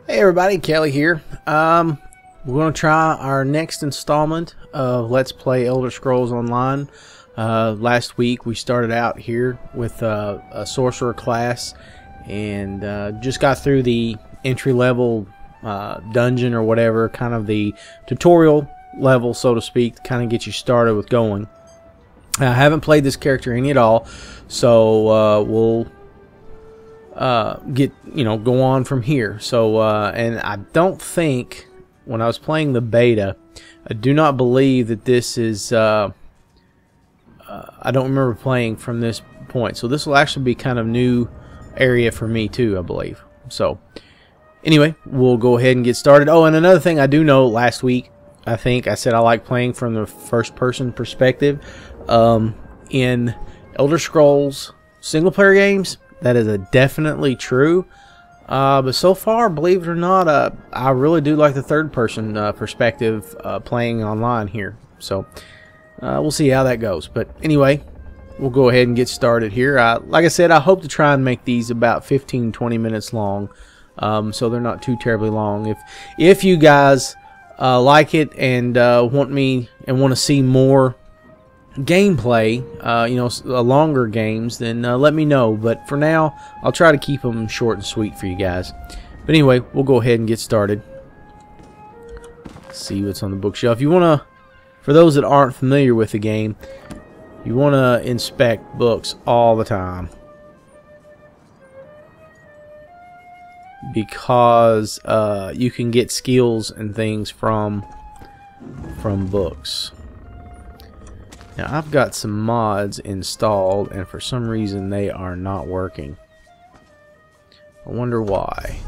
Hey everybody, Kelly here. We're going to try our next installment of Let's Play Elder Scrolls Online. Last week we started out here with a sorcerer class and just got through the entry-level dungeon or whatever, kind of the tutorial level, so to speak, to kind of get you started with going. I haven't played this character any at all, so we'll go on from here. So and I don't think, when I was playing the beta, I do not believe that this is I don't remember playing from this point, so this will actually be kind of new area for me too, I believe. So anyway, we'll go ahead and get started. Oh, and another thing I do know, last week I think I said I like playing from the first person perspective in Elder Scrolls single player games. That is definitely true, but so far, believe it or not, I really do like the third-person perspective playing online here. So we'll see how that goes. But anyway, we'll go ahead and get started here. Like I said, I hope to try and make these about 15-20 minutes long, so they're not too terribly long. If you guys like it and want to see more gameplay, longer games, then let me know. But for now, I'll try to keep them short and sweet for you guys. But anyway, we'll go ahead and get started. Let's see what's on the bookshelf. For those that aren't familiar with the game, you want to inspect books all the time, because you can get skills and things from books. Now, I've got some mods installed, and for some reason they are not working. I wonder why.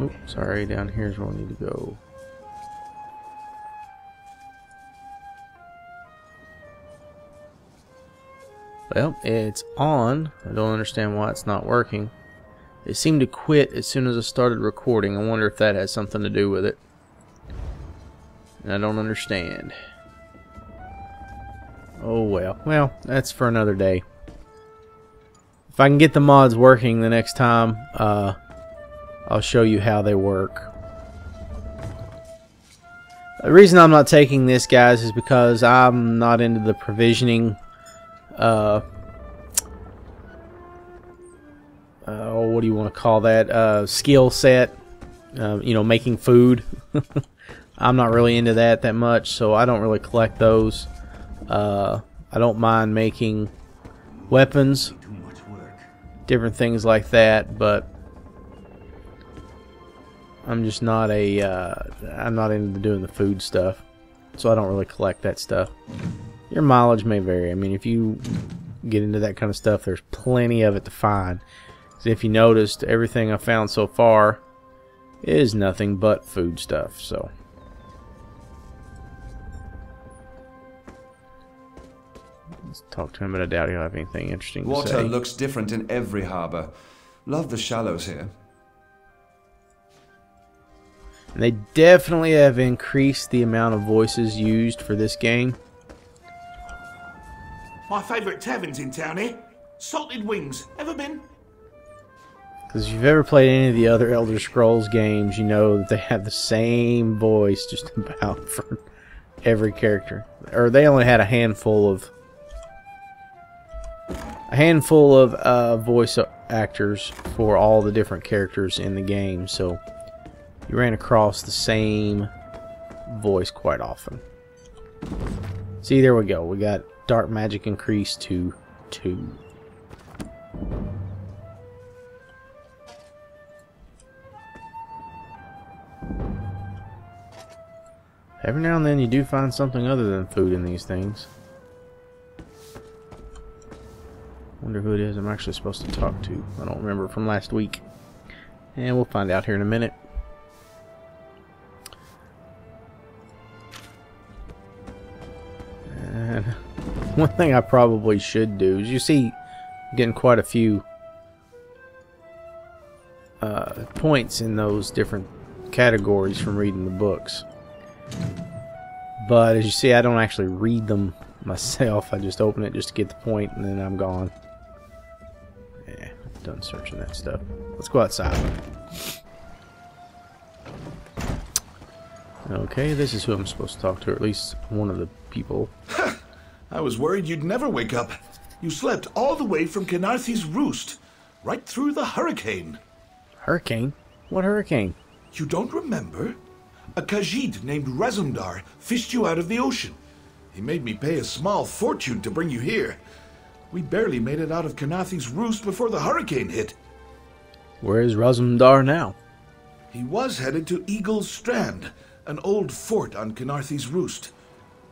Oh, sorry, down here's where we need to go. Well, it's on. I don't understand why it's not working. It seemed to quit as soon as I started recording. I wonder if that has something to do with it. I don't understand. Oh well. Well, that's for another day. If I can get the mods working the next time, I'll show you how they work. The reason I'm not taking this, guys, is because I'm not into the provisioning what do you want to call that, skill set, making food. I'm not really into that much, so I don't really collect those. I don't mind making weapons, different things like that, but I'm just not I'm not into doing the food stuff, so I don't really collect that stuff. Your mileage may vary. I mean, if you get into that kind of stuff, there's plenty of it to find. If you noticed, everything I found so far is nothing but food stuff. So let's talk to him, but I doubt he'll have anything interesting to say. Water looks different in every harbor. Love the shallows here. And they definitely have increased the amount of voices used for this game. My favourite tavern's in town here. Salted Wings. Ever been? Because if you've ever played any of the other Elder Scrolls games, you know that they have the same voice just about for every character. Or they only had a handful of voice actors for all the different characters in the game, so you ran across the same voice quite often. See, there we go. We got dark magic increased to 2. Every now and then you do find something other than food in these things. Wonder who it is I'm actually supposed to talk to. I don't remember from last week. And we'll find out here in a minute. And one thing I probably should do is, you see, I'm getting quite a few points in those different categories from reading the books. But as you see, I don't actually read them myself. I just open it just to get the point, and then I'm gone. Yeah, done searching that stuff. Let's go outside. Okay, this is who I'm supposed to talk to, or at least one of the people. I was worried you'd never wake up. You slept all the way from Khenarthi's roost, right through the hurricane. Hurricane? What hurricane? You don't remember? A Khajiit named Razumdar fished you out of the ocean. He made me pay a small fortune to bring you here. We barely made it out of Khenarthi's roost before the hurricane hit. Where is Razumdar now? He was headed to Eagle's Strand, an old fort on Khenarthi's roost.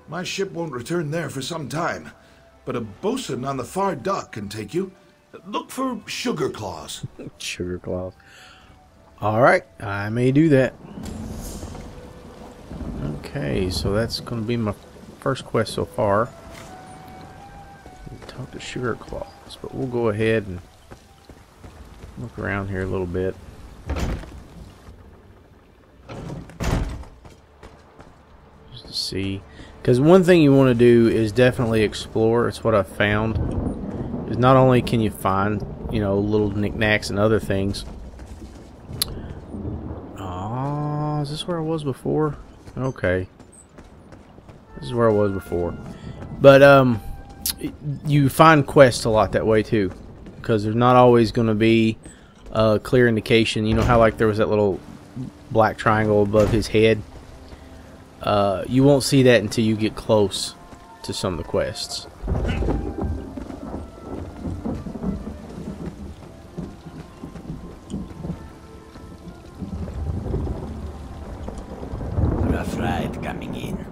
My ship won't return there for some time, but a bosun on the far dock can take you. Look for Sugar Claws. Sugar Claws. Alright, I may do that. Okay, so that's going to be my first quest so far. Talk to Sugar Claws, but we'll go ahead and look around here a little bit. Just to see. Because one thing you want to do is definitely explore. It's what I've found. Is not only can you find, you know, little knickknacks and other things. Oh, is this where I was before? Okay. This is where I was before. But, you find quests a lot that way too. Because there's not always going to be a clear indication. You know how, like, there was that little black triangle above his head? You won't see that until you get close to some of the quests. Rough ride coming in.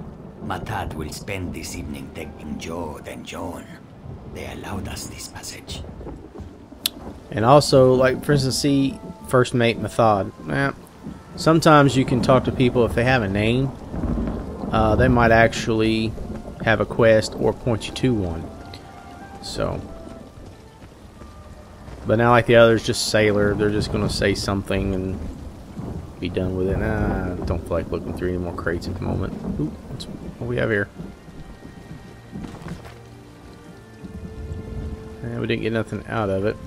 Matad will spend this evening taking Jode and Joan. They allowed us this passage. And also, like, for instance, see First Mate Mathod. Sometimes you can talk to people if they have a name. They might actually have a quest or point you to one. So, but now, like the others, just Sailor, they're just going to say something and be done with it. I don't feel like looking through any more crates at the moment. Ooh, what do we have here? We didn't get nothing out of it.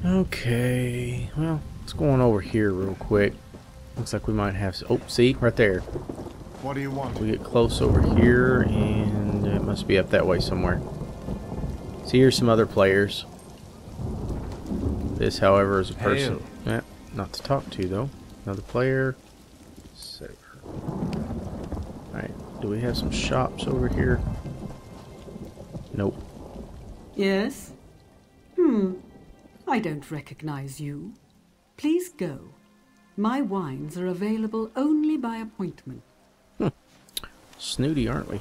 Okay, well, let's go on over here real quick. Looks like we might have... Oh, see? Right there. What do you want? We get close over here, and it must be up that way somewhere. See, here's some other players. This, however, is a person... not to talk to, though. Another player. Alright, do we have some shops over here? Nope. Yes? I don't recognize you. Please go. My wines are available only by appointment. Snooty, aren't we?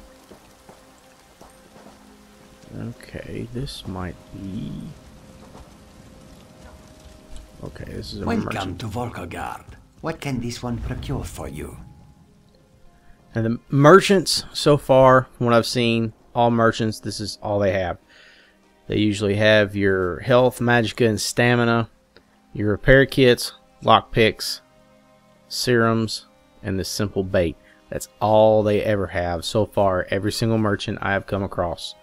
Okay, this might be... Okay, this is a Welcome merchant. to Volkagard. What can this one procure for you? And the merchants, so far, from what I've seen, all merchants, this is all they have. They usually have your health, magicka, and stamina, your repair kits, lockpicks, serums, and the simple bait. That's all they ever have so far. Every single merchant I have come across.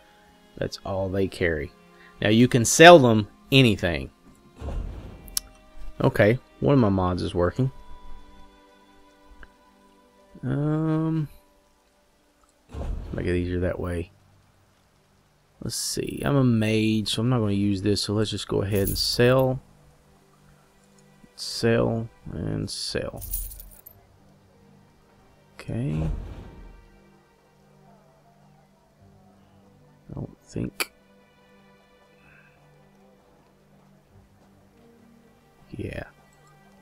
That's all they carry. Now you can sell them anything. Okay, one of my mods is working. Make it easier that way. Let's see. I'm a mage, so I'm not going to use this. So let's just go ahead and sell. Sell and sell. Okay. I don't think. Yeah.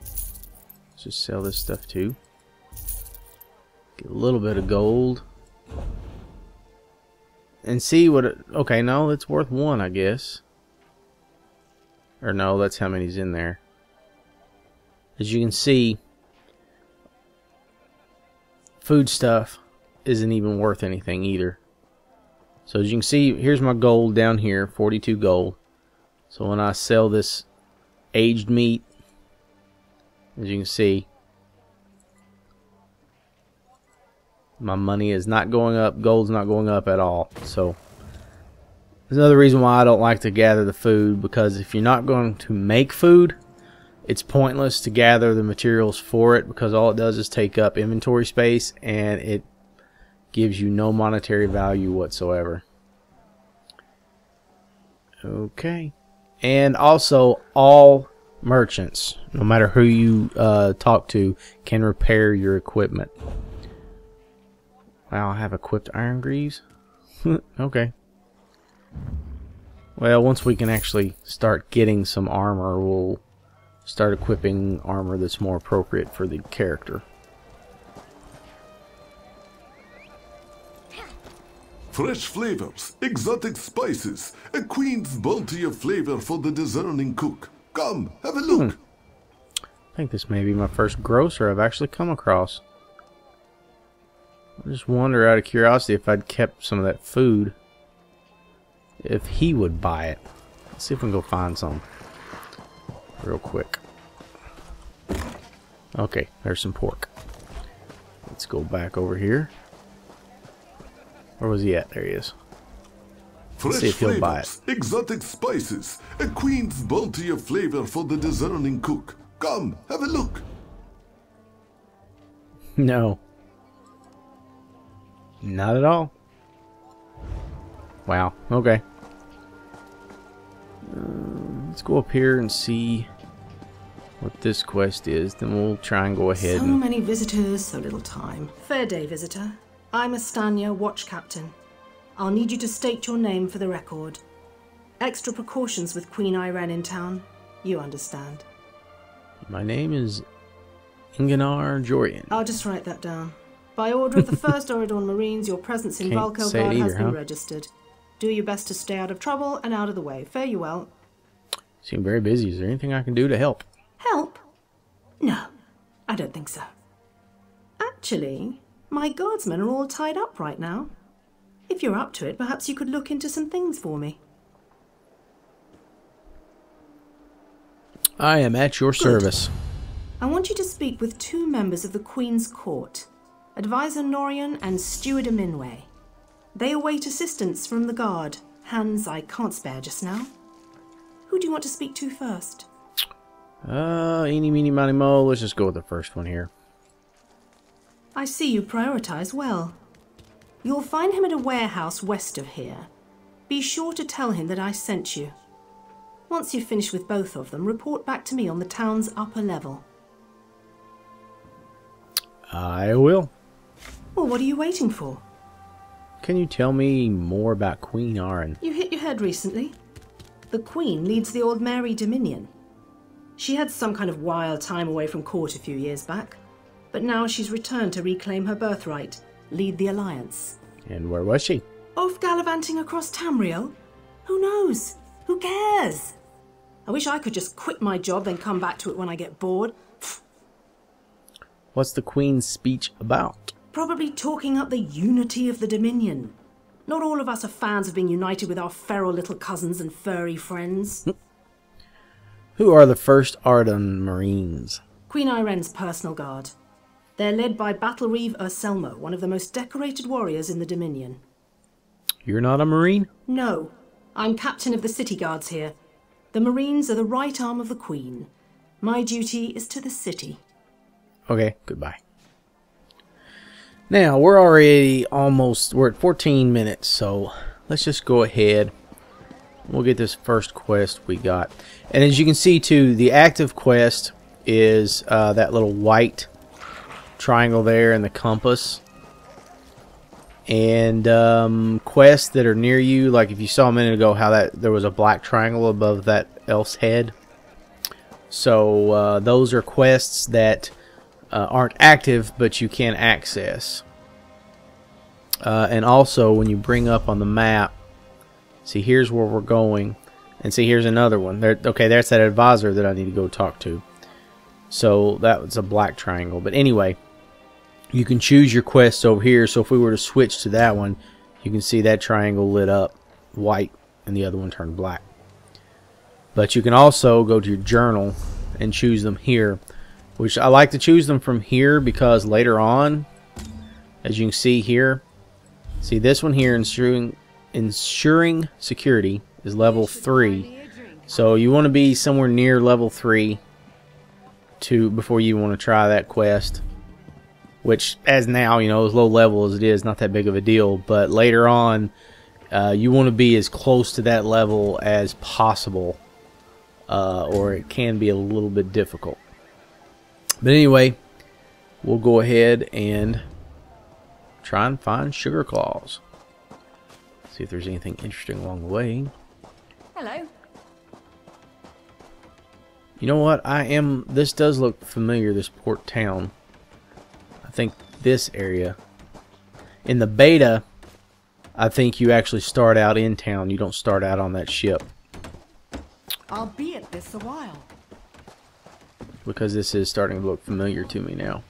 Let's just sell this stuff too. Get a little bit of gold. And see what it... Okay, no, it's worth one, I guess. Or no, that's how many's in there. As you can see, food stuff isn't even worth anything either. So as you can see, here's my gold down here, 42 gold. So when I sell this aged meat, as you can see, My money is not going up. Gold's not going up at all. So there's another reason why I don't like to gather the food, because if you're not going to make food, it's pointless to gather the materials for it, because all it does is take up inventory space and it gives you no monetary value whatsoever. Okay. And also, all merchants, no matter who you talk to, can repair your equipment. Wow, I have equipped iron greaves? Okay. Well, once we can actually start getting some armor, we'll start equipping armor that's more appropriate for the character. Fresh flavors, exotic spices, a queen's bounty of flavor for the discerning cook. Come, have a look. I think this may be my first grocer I've actually come across. I just wonder, out of curiosity, if I'd kept some of that food, if he would buy it. Let's see if we can go find some real quick. Okay, there's some pork. Let's go back over here. Where was he at? There he is. Let's see if he'll buy it. Exotic spices, a queen's bounty of flavor for the discerning cook. Come, have a look. No. Not at all. Wow. Okay. Let's go up here and see what this quest is. Then we'll try and go ahead. So many visitors, so little time. Fair day, visitor. I'm Astania, watch captain. I'll need you to state your name for the record. Extra precautions with Queen Ayrenn in town. You understand. My name is Ingenar Jorian. I'll just write that down. By order of the 1st Oridon Marines, your presence in Valkelgard has been registered. Do your best to stay out of trouble and out of the way. Fare you well. Seem very busy. Is there anything I can do to help? Help? No, I don't think so. Actually, my guardsmen are all tied up right now. If you're up to it, perhaps you could look into some things for me. I am at your service. I want you to speak with 2 members of the Queen's Court, Advisor Norian and Steward Aminway. They await assistance from the guard, hands I can't spare just now. Who do you want to speak to first? Eeny, meeny, miny, mo. Let's just go with the first one here. I see you prioritize well. You'll find him at a warehouse west of here. Be sure to tell him that I sent you. Once you've finished with both of them, report back to me on the town's upper level. I will. Well, what are you waiting for? Can you tell me more about Queen Ayrenn? You hit your head recently. The Queen leads the Old Mary Dominion. She had some kind of wild time away from court a few years back, but now she's returned to reclaim her birthright, lead the Alliance. And where was she? Off gallivanting across Tamriel? Who knows? Who cares? I wish I could just quit my job then come back to it when I get bored. What's the Queen's speech about? Probably talking up the unity of the Dominion. Not all of us are fans of being united with our feral little cousins and furry friends. Who are the 1st Oridon Marines? Queen Ayrenn's personal guard. They're led by Battlereeve Urselmo, one of the most decorated warriors in the Dominion. You're not a Marine? No, I'm captain of the city guards here. The Marines are the right arm of the Queen. My duty is to the city. Okay, goodbye. Now, we're at 14 minutes, so let's just go ahead. We'll get this first quest we got. And as you can see, too, the active quest is that little white triangle there in the compass. And quests that are near you, like if you saw a minute ago how there was a black triangle above that elf's head. So those are quests that aren't active, but you can access. And also, when you bring up on the map, see, here's where we're going, and see, here's another one. Okay, that's that advisor that I need to go talk to. So that was a black triangle. But anyway, you can choose your quests over here. So if we were to switch to that one, you can see that triangle lit up white, and the other one turned black. But you can also go to your journal and choose them here, which I like to choose them from here because later on As you can see here, see this one here, ensuring security, is level 3. So you want to be somewhere near level 3 before you want to try that quest. Which, as now, you know, as low level as it is, not that big of a deal. But later on, you want to be as close to that level as possible, or it can be a little bit difficult. But anyway, we'll go ahead and try and find Sugar Claws. See if there's anything interesting along the way. Hello. You know what? This does look familiar, this port town. I think this area. In the beta, I think you actually start out in town. You don't start out on that ship. I'll be at this a while. Because this is starting to look familiar to me now.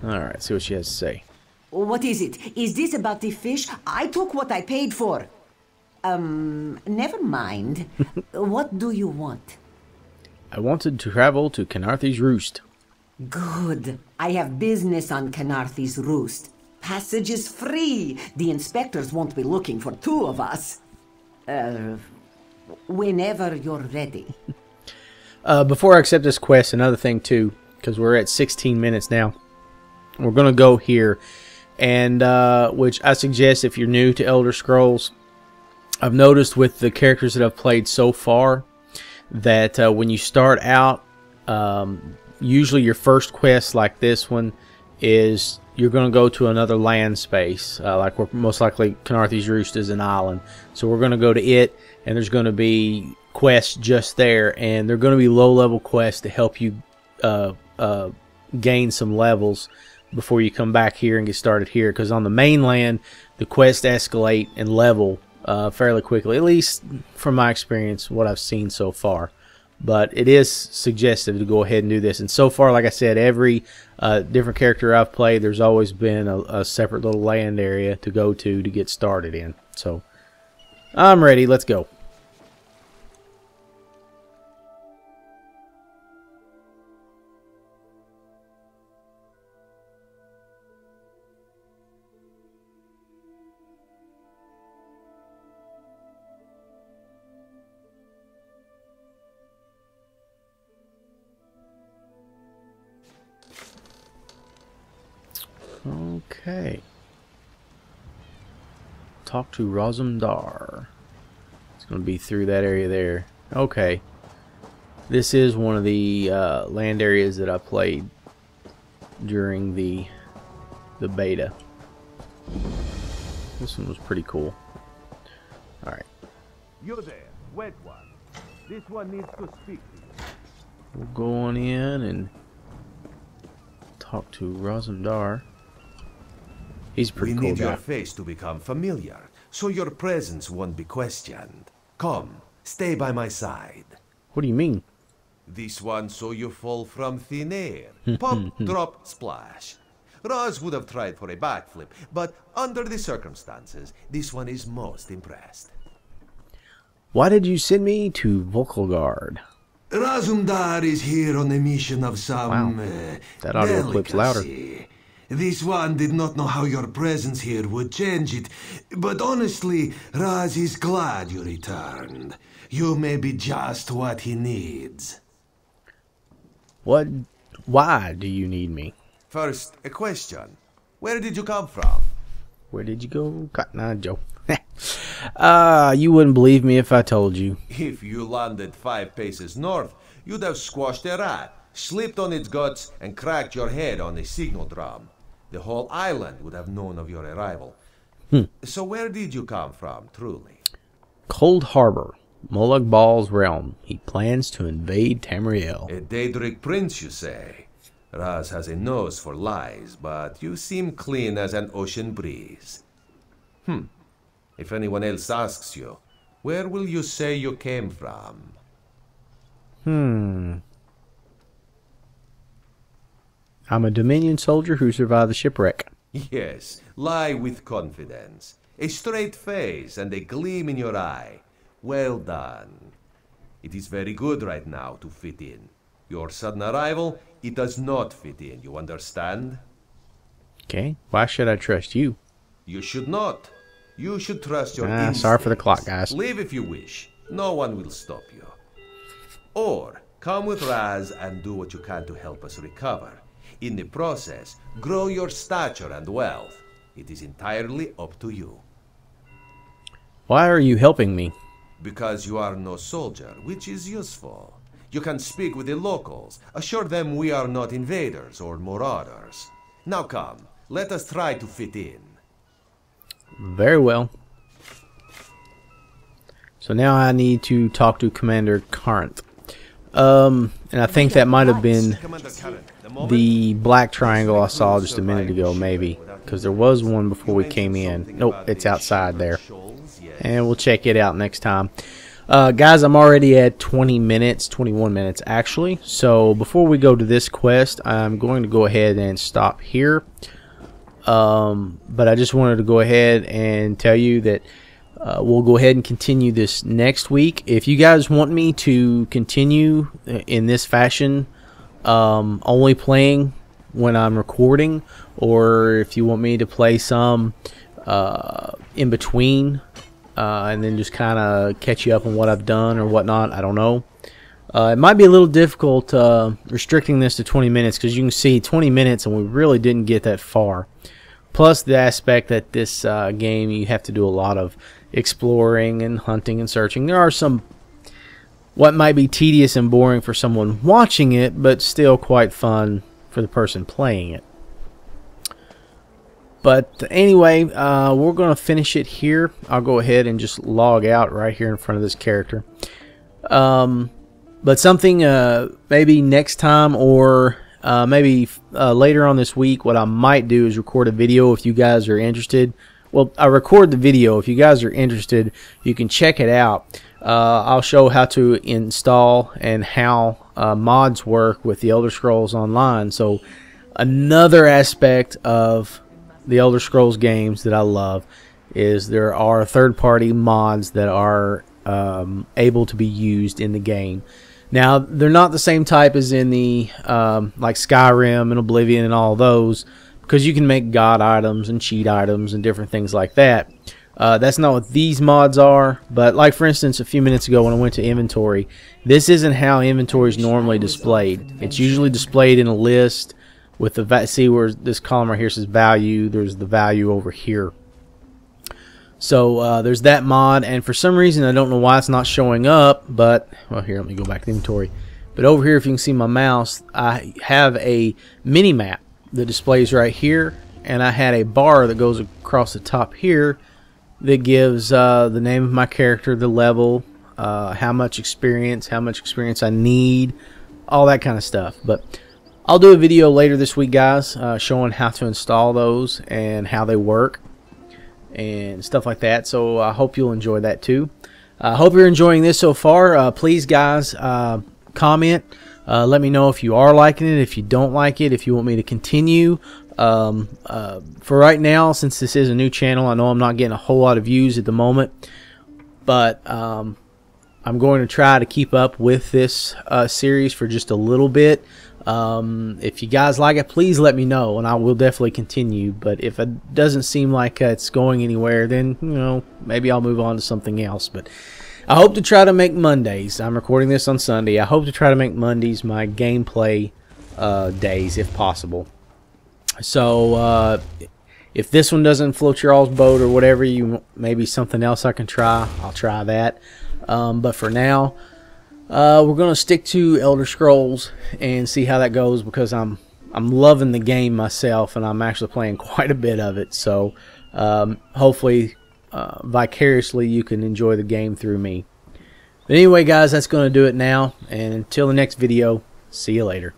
Alright, see what she has to say. What is it? Is this about the fish? I took what I paid for. Never mind. What do you want? I wanted to travel to Khenarthi's Roost. Good. I have business on Khenarthi's Roost. Passage is free. The inspectors won't be looking for 2 of us. Whenever you're ready. Before I accept this quest, another thing too, because we're at 16 minutes now. We're going to go here, and which I suggest if you're new to Elder Scrolls. I've noticed with the characters that I've played so far that when you start out, usually your first quest like this one is you're going to go to another land space. Like we're most likely Khenarthi's Roost is an island. So we're going to go to it, and there's going to be quests just there, and they're going to be low-level quests to help you gain some levels before you come back here and get started here. Because on the mainland, the quests escalate and level fairly quickly, at least from my experience, what I've seen so far. But it is suggestive to go ahead and do this. And so far, like I said, every different character I've played, there's always been a separate little land area to go to get started in. So I'm ready. Let's go. Okay. Talk to Rosumdar. It's going to be through that area there. Okay. This is one of the land areas that I played during the beta. This one was pretty cool. Alright. You there, wet one. This one needs to speak to you. We'll go on in and talk to Rosumdar. He's a pretty cool guy. We need your face to become familiar, so your presence won't be questioned. Come, stay by my side. What do you mean? This one saw you fall from thin air. Pop, drop, splash. Roz would have tried for a backflip, but under the circumstances, this one is most impressed. Why did you send me to Volkgard? Rosumdar is here on a mission of some that audio clip's louder. This one did not know how your presence here would change it, but honestly, Raz is glad you returned. You may be just what he needs. What? Why do you need me? First, a question. Where did you come from? Where did you go, Cotton Eye Joe? You wouldn't believe me if I told you. If you landed 5 paces north, you'd have squashed a rat, slipped on its guts, and cracked your head on a signal drum. The whole island would have known of your arrival. So where did you come from, truly? Cold Harbor, Molag Bal's realm. He plans to invade Tamriel. A Daedric prince, you say? Raz has a nose for lies, but you seem clean as an ocean breeze. If anyone else asks you, where will you say you came from? I'm a Dominion soldier who survived the shipwreck. Yes, lie with confidence. A straight face and a gleam in your eye. Well done. It is very good right now to fit in. Your sudden arrival, it does not fit in, you understand? Okay. Why should I trust you? You should not. You should trust your instincts. Sorry for the clock, guys. Leave if you wish. No one will stop you. Or come with Raz and do what you can to help us recover. In the process, grow your stature and wealth. It is entirely up to you. Why are you helping me? Because you are no soldier, which is useful. You can speak with the locals, assure them we are not invaders or marauders. Now come, let us try to fit in. Very well. So now I need to talk to Commander Corinth. And I think that might have been the black triangle I saw just a minute ago, maybe. Because there was one before we came in. Nope, it's outside there. And we'll check it out next time. Guys, I'm already at 20 minutes, 21 minutes actually. So before we go to this quest, I'm going to go ahead and stop here. But I just wanted to go ahead and tell you that we'll go ahead and continue this next week. If you guys want me to continue in this fashion, only playing when I'm recording, or if you want me to play some in between, and then just kind of catch you up on what I've done or whatnot, I don't know. It might be a little difficult restricting this to 20 minutes because you can see 20 minutes and we really didn't get that far. Plus the aspect that this game, you have to do a lot of exploring and hunting and searching. There are some what might be tedious and boring for someone watching it, but still quite fun for the person playing it. But anyway, we're going to finish it here. I'll go ahead and just log out right here in front of this character. But something maybe next time, or maybe later on this week, what I might do is record a video if you guys are interested. Well, I record the video. If you guys are interested, you can check it out. I'll show how to install and how mods work with the Elder Scrolls Online. So another aspect of the Elder Scrolls games that I love is there are third-party mods that are able to be used in the game. Now, they're not the same type as in the like Skyrim and Oblivion and all those, because you can make god items and cheat items and different things like that. That's not what these mods are, but like for instance a few minutes ago when I went to inventory, this isn't how inventory is normally displayed. It's usually displayed in a list with the see where this column right here says value, there's the value over here. So there's that mod, and for some reason I don't know why it's not showing up, but well, here, let me go back to inventory. But over here, if you can see my mouse, I have a mini map that displays right here, and I had a bar that goes across the top here that gives the name of my character, the level, how much experience I need, all that kind of stuff. But I'll do a video later this week, guys, showing how to install those and how they work and stuff like that. So I hope you'll enjoy that too. I hope you're enjoying this so far. Please, guys, comment. Let me know if you are liking it, if you don't like it, if you want me to continue. For right now, since this is a new channel, I know I'm not getting a whole lot of views at the moment, but I'm going to try to keep up with this series for just a little bit. If you guys like it, please let me know, and I will definitely continue. But if it doesn't seem like it's going anywhere, then you know, maybe I'll move on to something else. But I hope to try to make Mondays. I'm recording this on Sunday. I hope to try to make Mondays my gameplay days, if possible. So if this one doesn't float your all's boat or whatever, maybe something else I can try. I'll try that. But for now, we're gonna stick to Elder Scrolls and see how that goes, because I'm loving the game myself, and I'm actually playing quite a bit of it. So hopefully vicariously you can enjoy the game through me. But anyway, guys, that's gonna do it now, and until the next video, see you later.